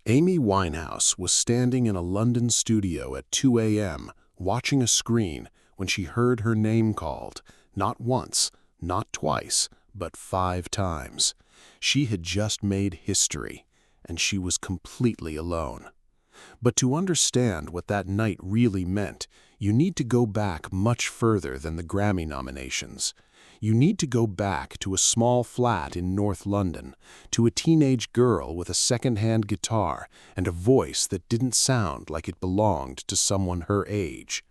Amy Winehouse was standing in a London studio at 2 a.m. watching a screen when she heard her name called, not once, not twice, but 5 times. She had just made history, and she was completely alone. But to understand what that night really meant, you need to go back much further than the Grammy nominations. You need to go back to a small flat in North London, to a teenage girl with a second-hand guitar and a voice that didn't sound like it belonged to someone her age.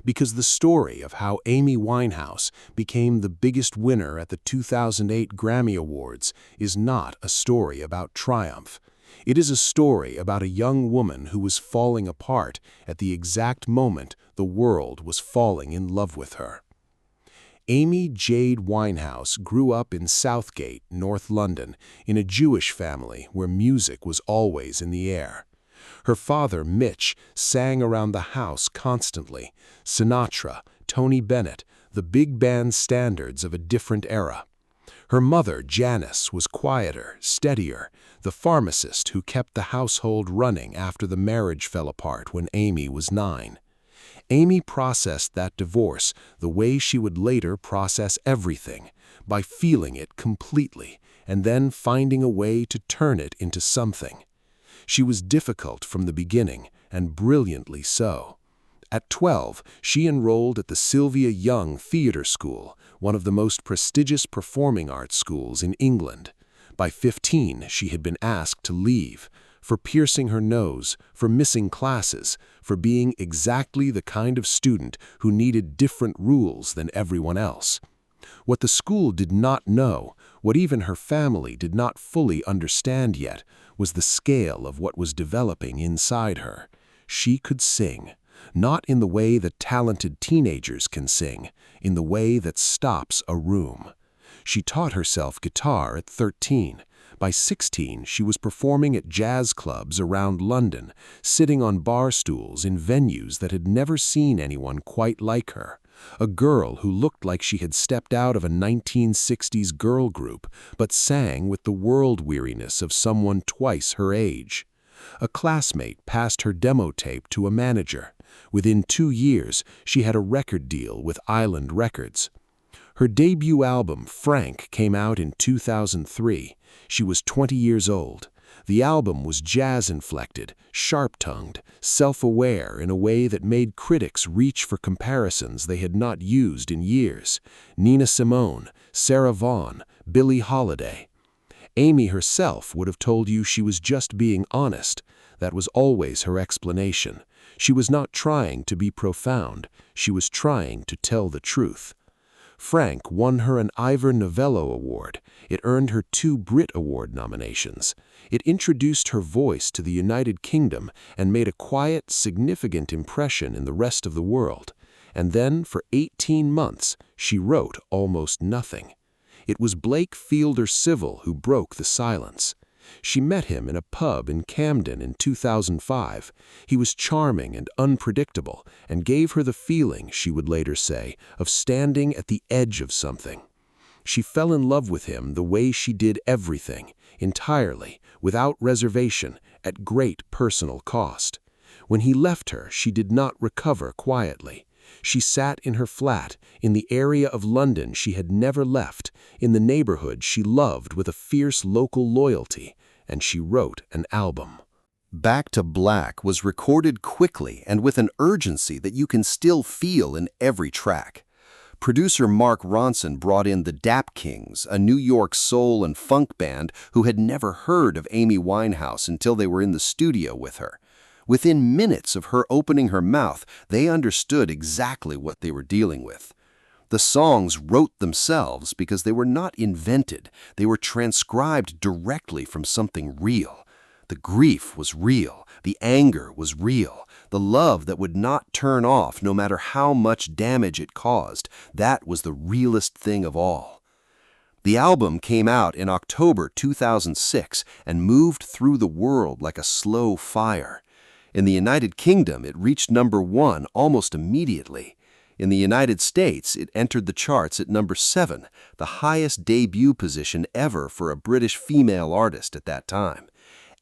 Because the story of how Amy Winehouse became the biggest winner at the 2008 Grammy Awards is not a story about triumph. It is a story about a young woman who was falling apart at the exact moment the world was falling in love with her. Amy Jade Winehouse grew up in Southgate, North London, in a Jewish family where music was always in the air. Her father, Mitch, sang around the house constantly: Sinatra, Tony Bennett, the big band standards of a different era. Her mother, Janice, was quieter, steadier, the pharmacist who kept the household running after the marriage fell apart when Amy was 9. Amy processed that divorce the way she would later process everything, by feeling it completely and then finding a way to turn it into something. She was difficult from the beginning, and brilliantly so. At 12, she enrolled at the Sylvia Young Theatre School, one of the most prestigious performing arts schools in England. By 15, she had been asked to leave, for piercing her nose, for missing classes, for being exactly the kind of student who needed different rules than everyone else. What the school did not know, what even her family did not fully understand yet, was the scale of what was developing inside her. She could sing, not in the way that talented teenagers can sing, in the way that stops a room. She taught herself guitar at 13. By 16, she was performing at jazz clubs around London, sitting on bar stools in venues that had never seen anyone quite like her. A girl who looked like she had stepped out of a 1960s girl group, but sang with the world weariness of someone twice her age. A classmate passed her demo tape to a manager. Within 2 years, she had a record deal with Island Records. Her debut album, Frank, came out in 2003. She was 20 years old. The album was jazz-inflected, sharp-tongued, self-aware in a way that made critics reach for comparisons they had not used in years. Nina Simone, Sarah Vaughan, Billie Holiday. Amy herself would have told you she was just being honest. That was always her explanation. She was not trying to be profound. She was trying to tell the truth. Frank won her an Ivor Novello Award. It earned her 2 Brit Award nominations. It introduced her voice to the United Kingdom and made a quiet, significant impression in the rest of the world. And then, for 18 months, she wrote almost nothing. It was Blake Fielder Civil who broke the silence. She met him in a pub in Camden in 2005. He was charming and unpredictable, and gave her the feeling, she would later say, of standing at the edge of something. She fell in love with him the way she did everything, entirely, without reservation, at great personal cost. When he left her, she did not recover quietly. She sat in her flat, in the area of London she had never left, in the neighborhood she loved with a fierce local loyalty, and she wrote an album. Back to Black was recorded quickly and with an urgency that you can still feel in every track. Producer Mark Ronson brought in the Dap Kings, a New York soul and funk band who had never heard of Amy Winehouse until they were in the studio with her. Within minutes of her opening her mouth, they understood exactly what they were dealing with. The songs wrote themselves because they were not invented. They were transcribed directly from something real. The grief was real. The anger was real. The love that would not turn off no matter how much damage it caused, that was the realest thing of all. The album came out in October 2006 and moved through the world like a slow fire. In the United Kingdom, it reached number 1 almost immediately. In the United States, it entered the charts at number 7, the highest debut position ever for a British female artist at that time.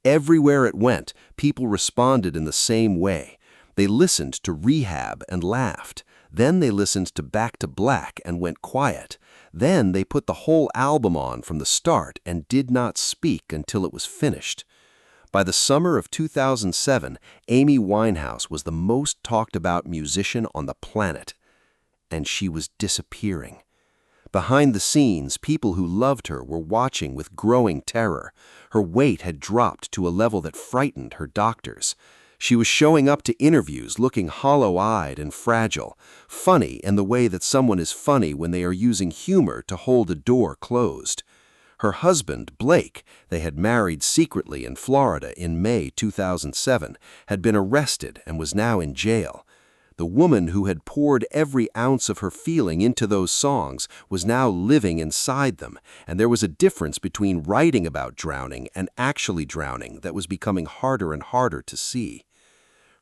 Everywhere it went, people responded in the same way. They listened to Rehab and laughed. Then they listened to Back to Black and went quiet. Then they put the whole album on from the start and did not speak until it was finished. By the summer of 2007, Amy Winehouse was the most talked about musician on the planet. And she was disappearing. Behind the scenes, people who loved her were watching with growing terror. Her weight had dropped to a level that frightened her doctors. She was showing up to interviews looking hollow-eyed and fragile, funny in the way that someone is funny when they are using humor to hold a door closed. Her husband, Blake, they had married secretly in Florida in May 2007, had been arrested and was now in jail. The woman who had poured every ounce of her feeling into those songs was now living inside them, and there was a difference between writing about drowning and actually drowning that was becoming harder and harder to see.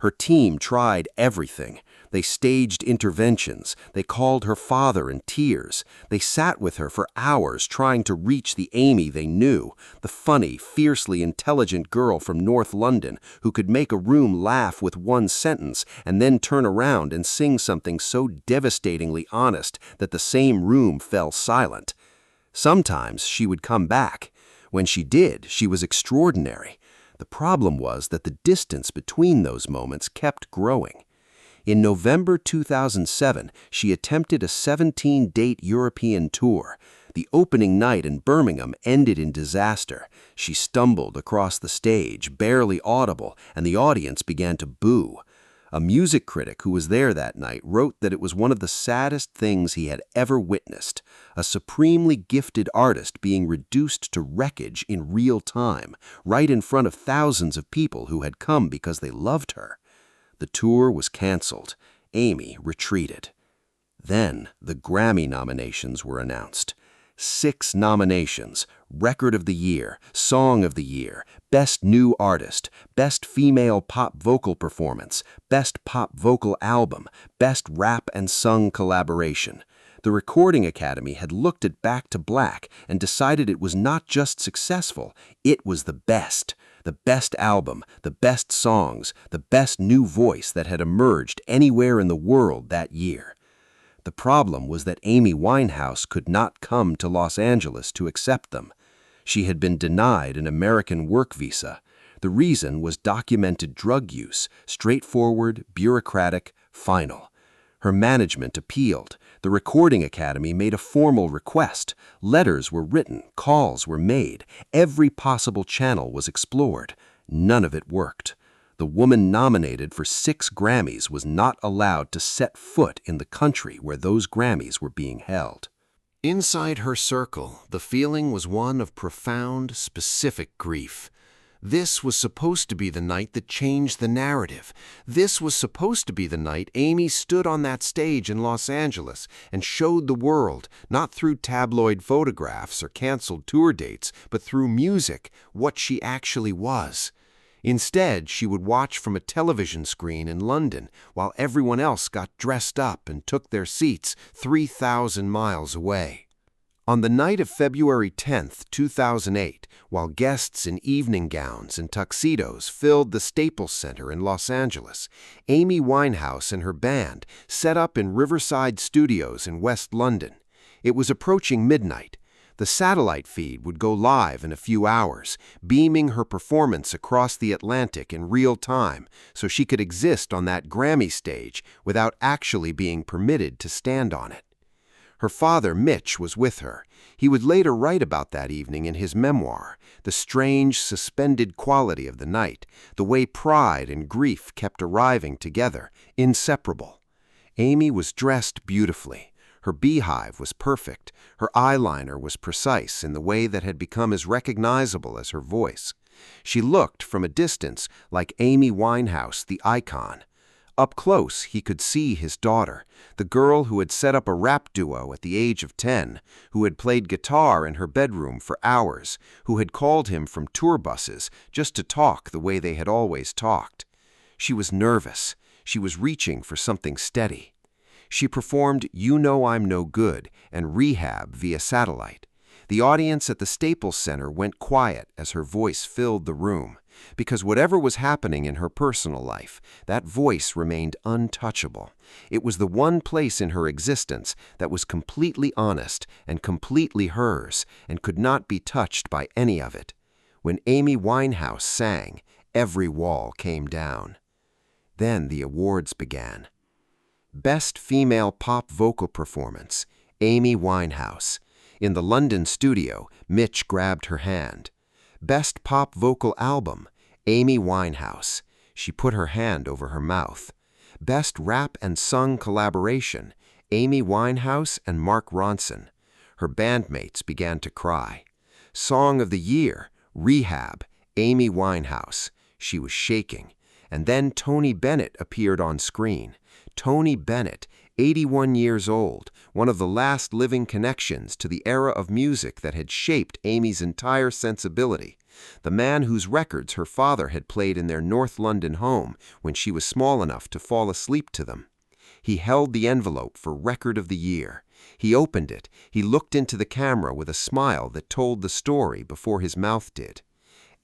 Her team tried everything. They staged interventions. They called her father in tears. They sat with her for hours trying to reach the Amy they knew, the funny, fiercely intelligent girl from North London who could make a room laugh with one sentence and then turn around and sing something so devastatingly honest that the same room fell silent. Sometimes she would come back. When she did, she was extraordinary. The problem was that the distance between those moments kept growing. In November 2007, she attempted a 17-date European tour. The opening night in Birmingham ended in disaster. She stumbled across the stage, barely audible, and the audience began to boo. A music critic who was there that night wrote that it was one of the saddest things he had ever witnessed, a supremely gifted artist being reduced to wreckage in real time, right in front of thousands of people who had come because they loved her. The tour was canceled. Amy retreated. Then the Grammy nominations were announced. 6 nominations: Record of the Year, Song of the Year, Best New Artist, Best Female Pop Vocal Performance, Best Pop Vocal Album, Best Rap and Sung Collaboration. The Recording Academy had looked at Back to Black and decided it was not just successful, it was the best album, the best songs, the best new voice that had emerged anywhere in the world that year. The problem was that Amy Winehouse could not come to Los Angeles to accept them. She had been denied an American work visa. The reason was documented drug use, straightforward, bureaucratic, final. Her management appealed. The Recording Academy made a formal request. Letters were written, calls were made. Every possible channel was explored. None of it worked. The woman nominated for 6 Grammys was not allowed to set foot in the country where those Grammys were being held. Inside her circle, the feeling was one of profound, specific grief. This was supposed to be the night that changed the narrative. This was supposed to be the night Amy stood on that stage in Los Angeles and showed the world, not through tabloid photographs or canceled tour dates, but through music, what she actually was. Instead, she would watch from a television screen in London while everyone else got dressed up and took their seats 3,000 miles away. On the night of February 10, 2008, while guests in evening gowns and tuxedos filled the Staples Center in Los Angeles, Amy Winehouse and her band set up in Riverside Studios in West London. It was approaching midnight. The satellite feed would go live in a few hours, beaming her performance across the Atlantic in real time so she could exist on that Grammy stage without actually being permitted to stand on it. Her father, Mitch, was with her. He would later write about that evening in his memoir, the strange, suspended quality of the night, the way pride and grief kept arriving together, inseparable. Amy was dressed beautifully. Her beehive was perfect. Her eyeliner was precise in the way that had become as recognizable as her voice. She looked, from a distance, like Amy Winehouse, the icon. Up close, he could see his daughter, the girl who had set up a rap duo at the age of 10, who had played guitar in her bedroom for hours, who had called him from tour buses just to talk the way they had always talked. She was nervous. She was reaching for something steady. She performed You Know I'm No Good and Rehab via satellite. The audience at the Staples Center went quiet as her voice filled the room. Because whatever was happening in her personal life, that voice remained untouchable. It was the one place in her existence that was completely honest and completely hers and could not be touched by any of it. When Amy Winehouse sang, every wall came down. Then the awards began. Best Female Pop Vocal Performance, Amy Winehouse. In the London studio, Mitch grabbed her hand. Best Pop Vocal Album, Amy Winehouse. She put her hand over her mouth. Best Rap and Sung Collaboration, Amy Winehouse and Mark Ronson. Her bandmates began to cry. Song of the Year, Rehab, Amy Winehouse. She was shaking. And then Tony Bennett appeared on screen. Tony Bennett, 81 years old, one of the last living connections to the era of music that had shaped Amy's entire sensibility. The man whose records her father had played in their North London home when she was small enough to fall asleep to them. He held the envelope for Record of the Year. He opened it. He looked into the camera with a smile that told the story before his mouth did.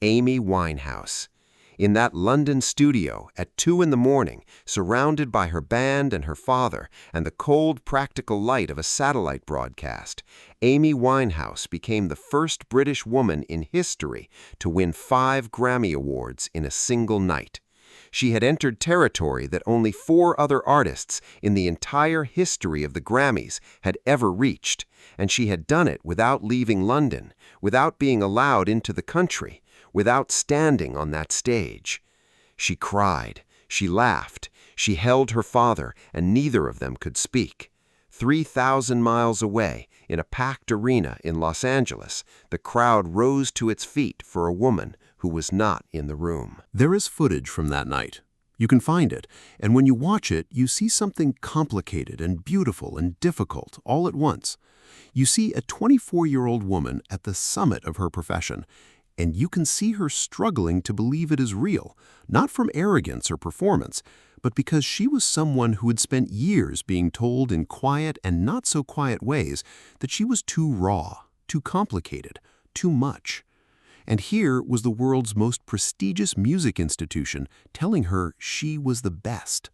Amy Winehouse. In that London studio at 2 in the morning, surrounded by her band and her father and the cold, practical light of a satellite broadcast, Amy Winehouse became the first British woman in history to win 5 Grammy Awards in a single night. She had entered territory that only 4 other artists in the entire history of the Grammys had ever reached, and she had done it without leaving London, without being allowed into the country, without standing on that stage. She cried, she laughed, she held her father, and neither of them could speak. 3,000 miles away, in a packed arena in Los Angeles, the crowd rose to its feet for a woman who was not in the room. There is footage from that night. You can find it, and when you watch it, you see something complicated and beautiful and difficult all at once. You see a 24-year-old woman at the summit of her profession, and you can see her struggling to believe it is real, not from arrogance or performance, but because she was someone who had spent years being told in quiet and not so quiet ways that she was too raw, too complicated, too much. And here was the world's most prestigious music institution telling her she was the best.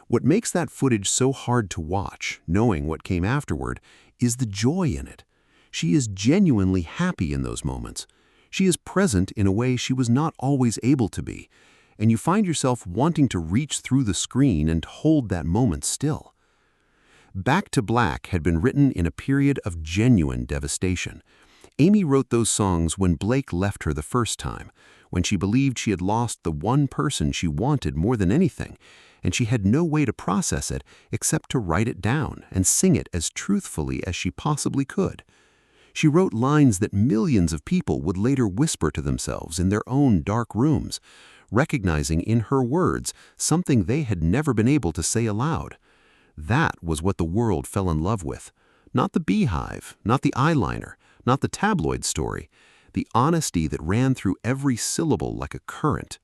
What makes that footage so hard to watch, knowing what came afterward, is the joy in it. She is genuinely happy in those moments. She is present in a way she was not always able to be, and you find yourself wanting to reach through the screen and hold that moment still. Back to Black had been written in a period of genuine devastation. Amy wrote those songs when Blake left her the first time, when she believed she had lost the one person she wanted more than anything, and she had no way to process it except to write it down and sing it as truthfully as she possibly could. She wrote lines that millions of people would later whisper to themselves in their own dark rooms, recognizing in her words something they had never been able to say aloud. That was what the world fell in love with. Not the beehive, not the eyeliner, not the tabloid story, the honesty that ran through every syllable like a current.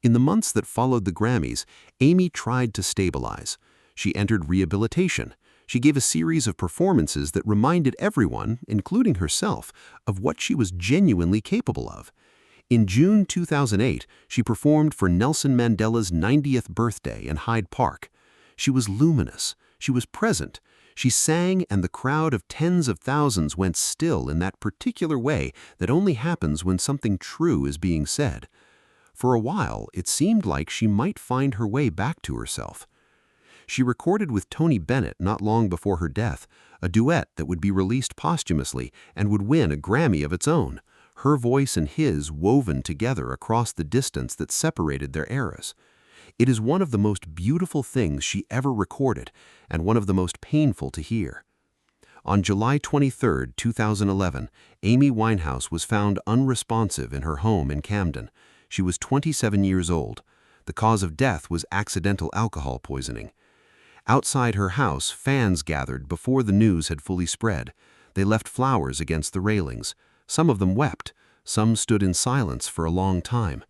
In the months that followed the Grammys, Amy tried to stabilize. She entered rehabilitation. She gave a series of performances that reminded everyone, including herself, of what she was genuinely capable of. In June 2008, she performed for Nelson Mandela's 90th birthday in Hyde Park. She was luminous. She was present. She sang, and the crowd of tens of thousands went still in that particular way that only happens when something true is being said. For a while, it seemed like she might find her way back to herself. She recorded with Tony Bennett not long before her death, a duet that would be released posthumously and would win a Grammy of its own, her voice and his woven together across the distance that separated their eras. It is one of the most beautiful things she ever recorded and one of the most painful to hear. On July 23, 2011, Amy Winehouse was found unresponsive in her home in Camden. She was 27 years old. The cause of death was accidental alcohol poisoning. Outside her house, fans gathered before the news had fully spread. They left flowers against the railings. Some of them wept. Some stood in silence for a long time.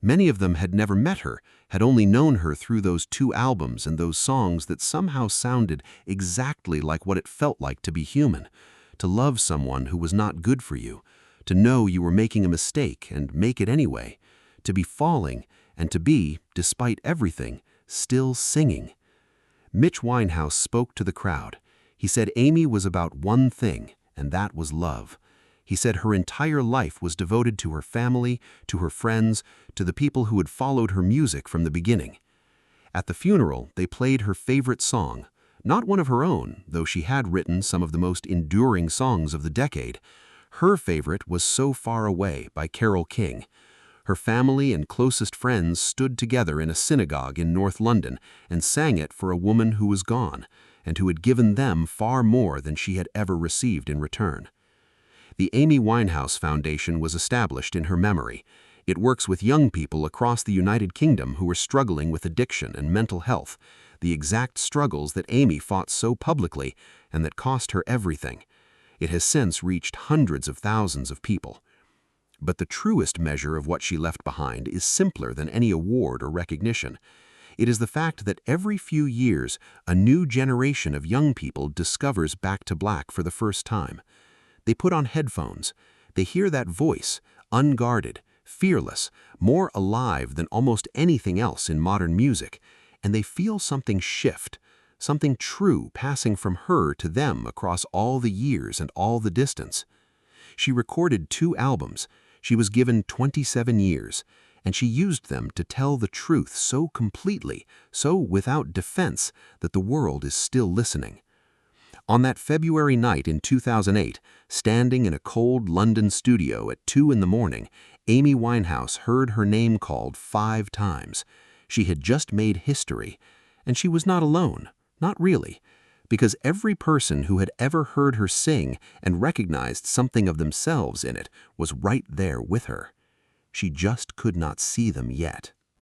Many of them had never met her, had only known her through those 2 albums and those songs that somehow sounded exactly like what it felt like to be human, to love someone who was not good for you, to know you were making a mistake and make it anyway, to be falling, and to be, despite everything, still singing. Mitch Winehouse spoke to the crowd. He said Amy was about one thing, and that was love. He said her entire life was devoted to her family, to her friends, to the people who had followed her music from the beginning. At the funeral, they played her favorite song, not one of her own, though she had written some of the most enduring songs of the decade. Her favorite was So Far Away by Carole King. Her family and closest friends stood together in a synagogue in North London and sang it for a woman who was gone, and who had given them far more than she had ever received in return. The Amy Winehouse Foundation was established in her memory. It works with young people across the United Kingdom who are struggling with addiction and mental health, the exact struggles that Amy fought so publicly and that cost her everything. It has since reached hundreds of thousands of people. But the truest measure of what she left behind is simpler than any award or recognition. It is the fact that every few years, a new generation of young people discovers Back to Black for the first time. They put on headphones. They hear that voice, unguarded, fearless, more alive than almost anything else in modern music, and they feel something shift, something true passing from her to them across all the years and all the distance. She recorded 2 albums. She was given 27 years, and she used them to tell the truth so completely, so without defense, that the world is still listening. On that February night in 2008, standing in a cold London studio at 2 in the morning, Amy Winehouse heard her name called 5 times. She had just made history, and she was not alone, not really, because every person who had ever heard her sing and recognized something of themselves in it was right there with her. She just could not see them yet.